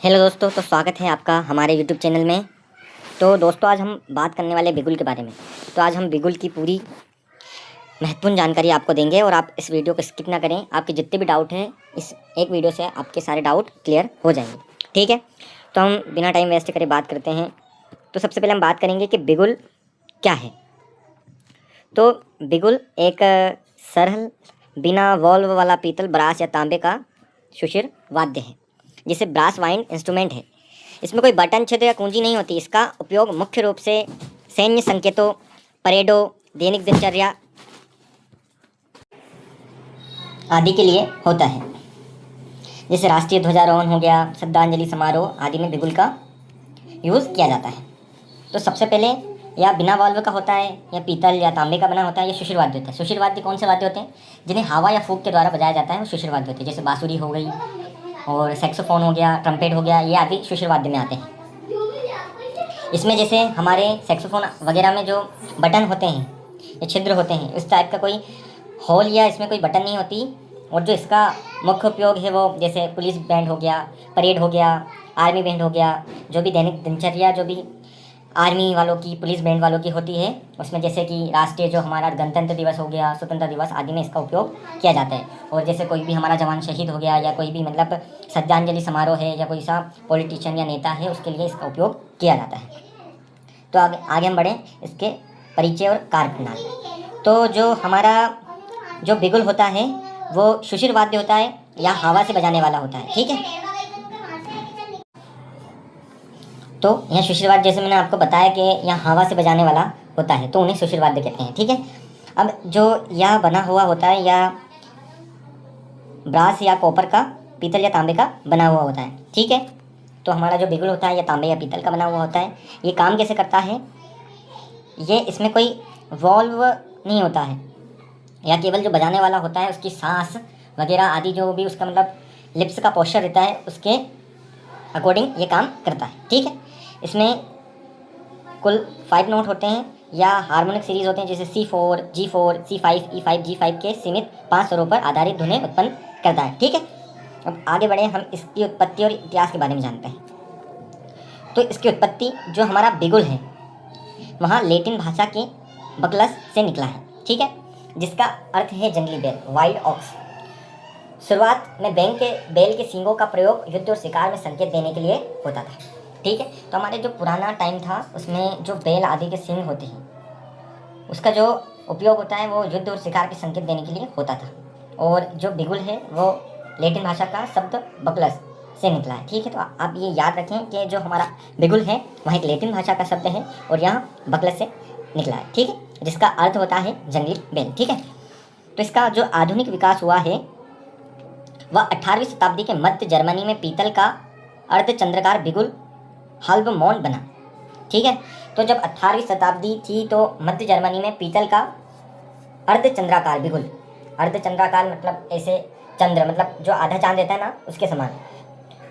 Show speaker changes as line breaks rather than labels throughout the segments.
Hello दोस्तों, तो स्वागत है आपका हमारे यूट्यूब चैनल में। तो दोस्तों, आज हम बात करने वाले बिगुल के बारे में। तो आज हम बिगुल की पूरी महत्वपूर्ण जानकारी आपको देंगे और आप इस वीडियो को स्किप ना करें। आपके जितने भी डाउट हैं, इस एक वीडियो से आपके सारे डाउट क्लियर हो जाएंगे। ठीक है, तो हम बिना टाइम वेस्ट करे बात करते हैं। तो सबसे पहले हम बात करेंगे कि बिगुल क्या है। तो बिगुल एक सरल बिना वॉल्व वाला पीतल, ब्रास या तांबे का सुशिर वाद्य है, जिसे ब्रास वाइंड इंस्ट्रूमेंट है। इसमें कोई बटन, छिद्र या कुंजी नहीं होती। इसका उपयोग मुख्य रूप से सैन्य संकेतों, परेडों, दैनिक दिनचर्या आदि के लिए होता है। जैसे राष्ट्रीय ध्वजारोहण हो गया, श्रद्धांजलि समारोह आदि में बिगुल का यूज़ किया जाता है। तो सबसे पहले या बिना वाल्व का होता है, या पीतल या तांबे का बना होता है, या सुशिर वाद्य होता है। सुशिर वाद्य कौन से वाद्य होते हैं? जिन्हें हवा या फूंक के द्वारा बजाया जाता है, वो सुशिर वाद्य होते हैं। जैसे बांसुरी हो गई, और सैक्सोफोन हो गया, ट्रम्पेट हो गया, ये आदि सुशिर वाद्य में आते हैं। इसमें जैसे हमारे सैक्सोफोन वगैरह में जो बटन होते हैं या छिद्र होते हैं, इस टाइप का कोई होल या इसमें कोई बटन नहीं होती। और जो इसका मुख्य उपयोग है वो जैसे पुलिस बैंड हो गया, परेड हो गया, आर्मी बैंड हो गया, जो भी दैनिक दिनचर्या जो भी आर्मी वालों की, पुलिस बैंड वालों की होती है, उसमें जैसे कि राष्ट्रीय जो हमारा गणतंत्र दिवस हो गया, स्वतंत्रता दिवस आदि में इसका उपयोग किया जाता है। और जैसे कोई भी हमारा जवान शहीद हो गया, या कोई भी मतलब श्रद्धांजलि समारोह है, या कोई सा पॉलिटिशियन या नेता है, उसके लिए इसका उपयोग किया जाता है। तो आगे हम बढ़ें इसके परिचय और कार्य प्रणाली। तो जो हमारा जो बिगुल होता है वो सुशिर वाद्य होता है या हवा से बजाने वाला होता है। ठीक है, तो यह सुशिर वाद्य जैसे मैंने आपको बताया कि यह हवा से बजाने वाला होता है, तो उन्हें सुशिर वाद्य कहते हैं। ठीक है, अब जो यह बना हुआ होता है, या ब्रास या कॉपर का, पीतल या तांबे का बना हुआ होता है। ठीक है, तो हमारा जो बिगुल होता है या तांबे या पीतल का बना हुआ होता है, ये काम कैसे करता है? ये इसमें कोई वॉल्व नहीं होता है, या केवल जो बजाने वाला होता है उसकी सांस वगैरह आदि जो भी उसका मतलब लिप्स का पोस्चर रहता है, उसके अकॉर्डिंग ये काम करता है। ठीक है, इसमें कुल 5 नोट होते हैं या हार्मोनिक सीरीज होते हैं, जैसे C4, G4, C5, E5, G5 के सीमित 5 स्वरों पर आधारित धुनें उत्पन्न करता है। ठीक है, अब आगे बढ़े, हम इसकी उत्पत्ति और इतिहास के बारे में जानते हैं। तो इसकी उत्पत्ति, जो हमारा बिगुल है वहाँ लैटिन भाषा के बकलस से निकला है। ठीक है, जिसका अर्थ है जंगली बैल, वाइल्ड ऑक्स। शुरुआत में बैल के सींगों का प्रयोग युद्ध और शिकार में संकेत देने के लिए होता था। ठीक है, तो हमारे जो पुराना टाइम था उसमें जो बैल आदि के सींग होते हैं, उसका जो उपयोग होता है वो युद्ध और शिकार के संकेत देने के लिए होता था। और जो बिगुल है वो लैटिन भाषा का शब्द बकलस से निकला है। ठीक है, तो आप ये याद रखें कि जो हमारा बिगुल है वह एक लैटिन भाषा का शब्द है और यहाँ बकलस से निकला है। ठीक है, जिसका अर्थ होता है जंगली बैल। ठीक है, तो इसका जो आधुनिक विकास हुआ है वह 18वीं शताब्दी के मध्य जर्मनी में पीतल का अर्धचंद्राकार बिगुल हल्ब मौन बना। ठीक है, तो जब 18वीं शताब्दी थी तो मध्य जर्मनी में पीतल का अर्धचंद्राकार बिगुल, अर्धचंद्राकार मतलब ऐसे चंद्र मतलब जो आधा चांद रहता है ना उसके समान,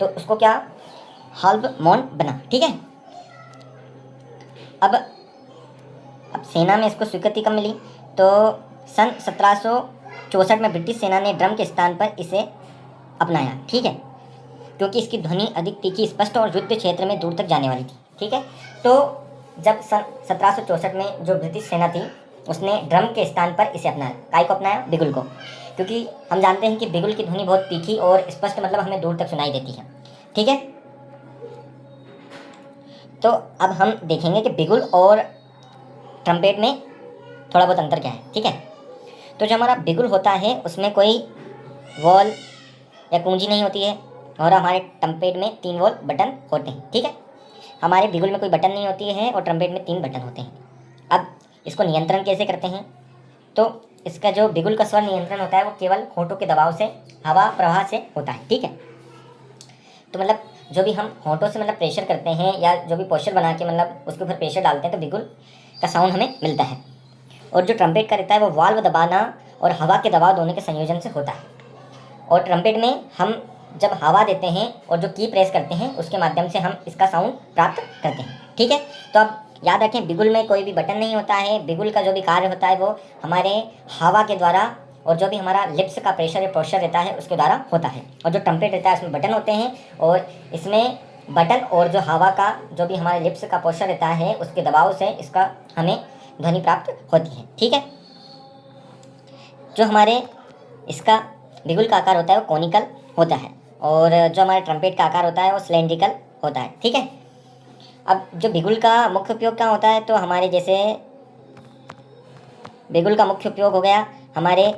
तो उसको क्या हल्ब मौन बना। ठीक है, अब सेना में इसको स्वीकृति कब मिली? तो सन 1764 में ब्रिटिश सेना ने ड्रम के स्थान पर इसे अपनाया। ठीक है, क्योंकि इसकी ध्वनि अधिक तीखी, स्पष्ट और युद्ध क्षेत्र में दूर तक जाने वाली थी। ठीक है, तो जब सन 1764 में जो ब्रिटिश सेना थी उसने ड्रम के स्थान पर इसे अपनाया। काय को अपनाया? बिगुल को, क्योंकि हम जानते हैं कि बिगुल की ध्वनि बहुत तीखी और स्पष्ट मतलब हमें दूर तक सुनाई देती है। ठीक है, तो अब हम देखेंगे कि बिगुल और ट्रम्पेट में थोड़ा बहुत अंतर क्या है। ठीक है, तो जो हमारा बिगुल होता है उसमें कोई वॉल या कुंजी नहीं होती है, और हमारे ट्रम्पेट में 3 वॉल बटन होते हैं। ठीक है, हमारे बिगुल में कोई बटन नहीं होती है और ट्रम्पेट में 3 बटन होते हैं। अब इसको नियंत्रण कैसे करते हैं? तो इसका जो बिगुल का स्वर नियंत्रण होता है वो केवल होंठों के दबाव से, हवा प्रवाह से होता है। ठीक है, तो मतलब जो भी हम होंठों से मतलब प्रेशर करते हैं या जो भी पोस्चर बना के मतलब उसके ऊपर प्रेशर डालते हैं तो बिगुल का साउंड हमें मिलता है। और जो ट्रम्पेट का रहता है वो वाल्व दबाना और हवा के दबाव दोनों के संयोजन से होता है। और ट्रम्पेट में हम जब हवा देते हैं और जो की प्रेस करते हैं उसके माध्यम से हम इसका साउंड प्राप्त करते हैं। ठीक है, तो अब याद रखें बिगुल में कोई भी बटन नहीं होता है। बिगुल का जो भी कार्य होता है वो हमारे हवा के द्वारा और जो भी हमारा लिप्स का प्रेशर या पोस्चर रहता है उसके द्वारा होता है। और जो ट्रम्पेट रहता है उसमें बटन होते हैं और इसमें बटन और जो हवा का जो भी हमारे लिप्स का पोस्चर रहता है उसके दबाव से इसका हमें ध्वनि प्राप्त होती है। ठीक है, जो हमारे इसका बिगुल का आकार होता है वो कोनिकल होता है और जो हमारे ट्रम्पेट का आकार होता है वो सिलेंड्रिकल होता है। ठीक है, अब जो बिगुल का मुख्य उपयोग क्या होता है, तो हमारे जैसे बिगुल का मुख्य उपयोग हो गया हमारे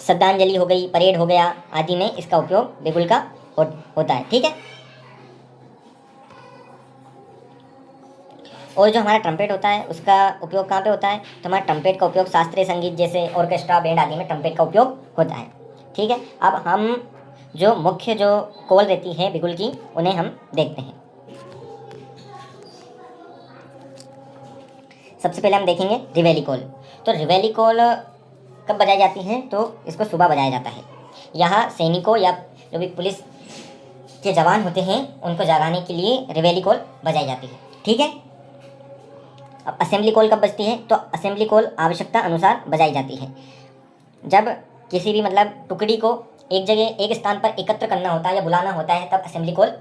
श्रद्धांजलि हो गई, परेड हो गया आदि में इसका उपयोग बिगुल का होता है। ठीक है, और जो हमारा ट्रम्पेट होता है उसका उपयोग कहाँ पे होता है, तो हमारा ट्रम्पेट का उपयोग शास्त्रीय संगीत जैसे ऑर्केस्ट्रा बैंड आदि में ट्रम्पेट का उपयोग होता है। ठीक है, अब हम जो मुख्य जो कॉल रहती है बिगुल की उन्हें हम देखते हैं। सबसे पहले हम देखेंगे रिवेली कॉल। तो रिवेली कॉल कब बजाई जाती है, तो इसको सुबह बजाया जाता है। यहाँ सैनिकों या जो भी पुलिस के जवान होते हैं उनको जगाने के लिए रिवेली कॉल बजाई जाती है। ठीक है, अब असेंबली कॉल कब बजती है, तो असेंबली कॉल आवश्यकता अनुसार बजाई जाती है। जब किसी भी मतलब टुकड़ी को एक जगह एक स्थान पर एकत्र करना होता है या बुलाना होता है तब असेंबली कॉल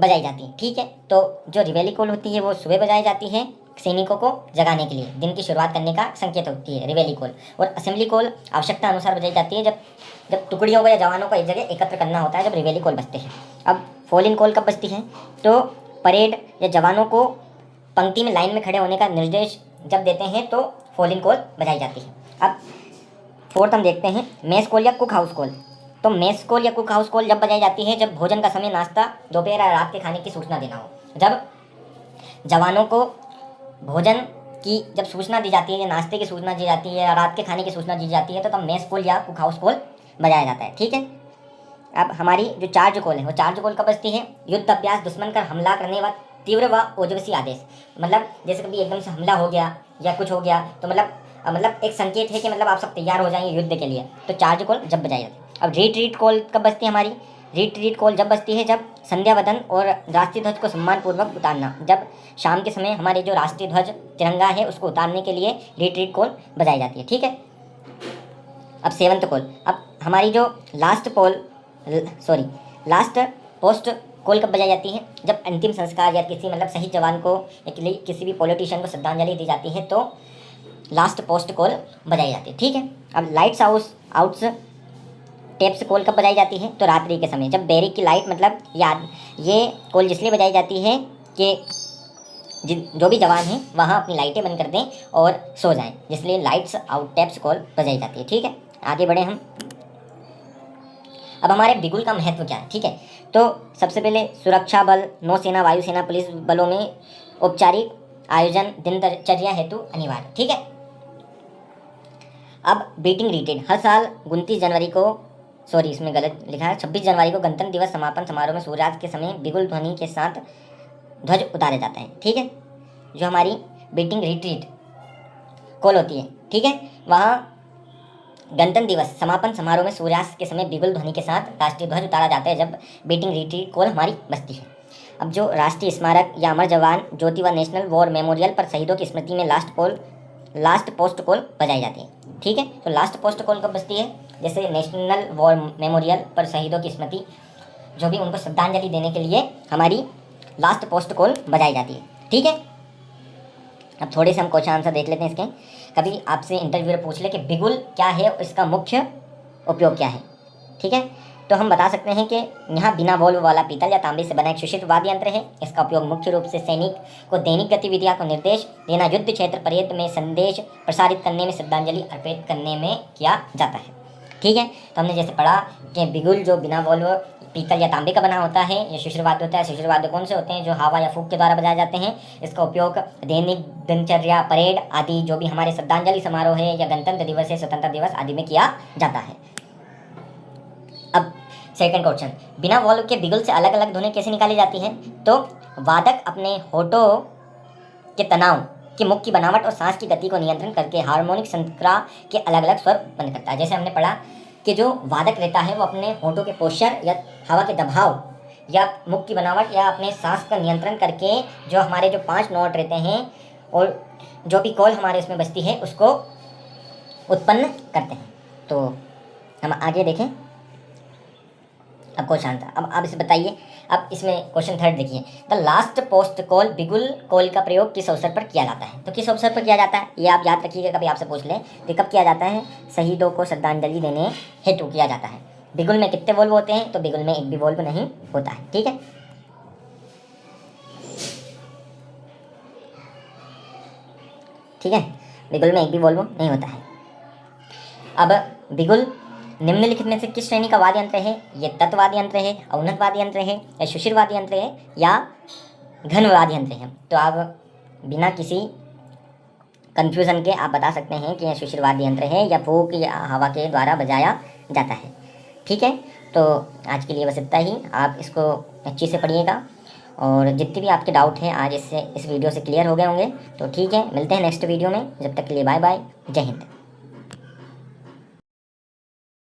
बजाई जाती है। ठीक है, तो जो रिवेली कॉल होती है वो सुबह बजाई जाती है सैनिकों को जगाने के लिए, दिन की शुरुआत करने का संकेत होती है रिवेली कॉल। और असेंबली कॉल आवश्यकता अनुसार बजाई जाती है जब टुकड़ियों को या जवानों को एक जगह एकत्र करना होता है, जब रिवेली कॉल बजते हैं। अब फॉल इन कॉल कब बजती है, तो परेड या जवानों को पंक्ति में लाइन में खड़े होने का निर्देश जब देते हैं तो फॉल इन कॉल बजाई जाती है। अब फोर्थ हम देखते हैं मेस कॉल या कुक हाउस कॉल। तो मेस कॉल या कुक हाउस कॉल जब बजाई जाती है जब भोजन का समय, नाश्ता, दोपहर या रात के खाने की सूचना देना हो। जब जवानों को भोजन की जब सूचना दी जाती है या नाश्ते की सूचना दी जाती है या रात के खाने की सूचना दी जाती है तो तब मेस कॉल या कुक हाउस कॉल बजाया जाता है। ठीक है, अब हमारी जो चार्ज कॉल है वो चार्ज कॉल कब बजती है, युद्ध अभ्यास, दुश्मन का हमला करने व तीव्र व ओजस्वी आदेश। मतलब जैसे कभी एकदम से हमला हो गया या कुछ हो गया तो मतलब एक संकेत है कि मतलब आप सब तैयार हो जाएंगे युद्ध के लिए, तो चार्ज कॉल जब बजाई जाती है। अब रिट्रीट कॉल कब बजती है हमारी, रिट्रीट कॉल जब बजती है जब संध्या वदन और राष्ट्रीय ध्वज को सम्मानपूर्वक उतारना। जब शाम के समय हमारे जो राष्ट्रीय ध्वज तिरंगा है उसको उतारने के लिए रिट्रीट कॉल बजाई जाती है। ठीक है, अब सेवंथ कॉल। अब हमारी जो लास्ट पोस्ट कॉल कब बजाई जाती है, जब अंतिम संस्कार या किसी मतलब शहीद जवान को या किसी भी पॉलिटिशियन को श्रद्धांजलि दी जाती है तो लास्ट पोस्ट कॉल बजाई जाती है। ठीक है, अब लाइट्स आउट्स टेप्स कॉल कब बजाई जाती है, तो रात्रि के समय जब बैरिक की लाइट मतलब ये कॉल इसलिए बजाई जाती है कि जो भी जवान हैं वहाँ अपनी लाइटें बंद कर दें और सो जाएं, इसलिए लाइट्स आउट टेप्स कॉल बजाई जाती है। ठीक है, आगे बढ़े हम। अब हमारे बिगुल का महत्व क्या है। ठीक है, तो सबसे पहले सुरक्षा बल, नौसेना, वायुसेना, पुलिस बलों में औपचारिक आयोजन दिनचर्या हेतु अनिवार्य। ठीक है, अब बीटिंग रिटेन हर साल 29 जनवरी को इसमें गलत लिखा है, 26 जनवरी को गणतंत्र दिवस समापन समारोह में सूर्यास्त के समय बिगुल ध्वनि के साथ ध्वज उतारे जाते हैं। ठीक है, जो हमारी बीटिंग रिट्रीट कॉल होती है, ठीक है, वहाँ गणतंत्र दिवस समापन समारोह में सूर्यास्त के समय बिगुल ध्वनि के साथ राष्ट्रीय ध्वज उतारा जाता है जब बीटिंग रिट्रीट कॉल हमारी बजती है। अब जो राष्ट्रीय स्मारक या अमर जवान ज्योति व नेशनल वॉर मेमोरियल पर शहीदों की स्मृति में लास्ट पोस्ट कॉल बजाई जाती है। ठीक है, तो लास्ट पोस्ट कॉल कब बजती है, जैसे नेशनल वॉर मेमोरियल पर शहीदों की स्मृति जो भी उनको श्रद्धांजलि देने के लिए हमारी लास्ट पोस्ट कॉल बजाई जाती है। ठीक है, अब थोड़े से हम क्वेश्चन आंसर देख लेते हैं इसके। कभी आपसे इंटरव्यूअर पूछ ले कि बिगुल क्या है और इसका मुख्य उपयोग क्या है। ठीक है, तो हम बता सकते हैं कि यहाँ बिना वॉल्व वाला पीतल या तांबे से बना एक सुषित वाद्य यंत्र है। इसका उपयोग मुख्य रूप से सैनिक को दैनिक गतिविधियों को निर्देश देना, युद्ध क्षेत्र परेड में संदेश प्रसारित करने में, श्रद्धांजलि अर्पित करने में किया जाता है। ठीक है, तो हमने जैसे पढ़ा कि बिगुल जो बिना वॉल्व पीतल या तांबे का बना होता है, ये शिशिरवाद्य होता है। शिशिरवाद्य कौन से होते हैं, जो हवा या फूंक के द्वारा बजाए जाते हैं। इसका उपयोग दैनिक दिनचर्या, परेड आदि जो भी हमारे श्रद्धांजलि समारोह है या गणतंत्र दिवस है, स्वतंत्रता दिवस आदि में किया जाता है। अब सेकंड क्वेश्चन, बिना वॉल्व के बिगुल से अलग अलग धुनें कैसे निकाली जाती हैं, तो वादक अपने होठों के तनाव की मुख की बनावट और सांस की गति को नियंत्रण करके हार्मोनिक संक्रा के अलग अलग स्वर बंद करता है। जैसे हमने पढ़ा कि जो वादक रहता है वो अपने होठों के पोस्चर या हवा के दबाव या मुख की बनावट या अपने सांस का नियंत्रण करके जो हमारे जो 5 नोट रहते हैं और जो भी कॉल हमारे उसमें बजती है उसको उत्पन्न करते हैं। तो हम आगे देखें। अब क्वेश्चन था, अब आप इसे बताइए। अब इसमें क्वेश्चन थर्ड देखिए, द लास्ट पोस्ट कॉल बिगुल कॉल का प्रयोग किस अवसर पर किया जाता है? तो किस अवसर पर किया जाता है ये आप याद रखिएगा, कभी आपसे पूछ ले तो कब किया जाता है? शहीदों को श्रद्धांजलि देने हेतु किया जाता है। बिगुल में कितने वोल्व होते हैं? तो बिगुल में एक भी वोल्व नहीं होता है। ठीक है, ठीक है, बिगुल में एक भी वोल्व नहीं होता है। अब बिगुल निम्नलिखित में से किस श्रेणी का वाद्य यंत्र है? ये तत्वाद्य यंत्र है, अवनत वाद्य यंत्र है, या सुषिर वाद्य यंत्र है, या घन वाद्य यंत्र है? तो आप बिना किसी कंफ्यूजन के आप बता सकते हैं कि यह सुषिर वाद्य यंत्र है या फूंक या हवा के द्वारा बजाया जाता है। ठीक है, तो आज के लिए बस इतना ही। आप इसको अच्छे से पढ़िएगा और जितने भी आपके डाउट हैं आज इस वीडियो से क्लियर हो गए होंगे। तो ठीक है, मिलते हैं नेक्स्ट वीडियो में। जब तक के लिए बाय बाय, जय हिंद।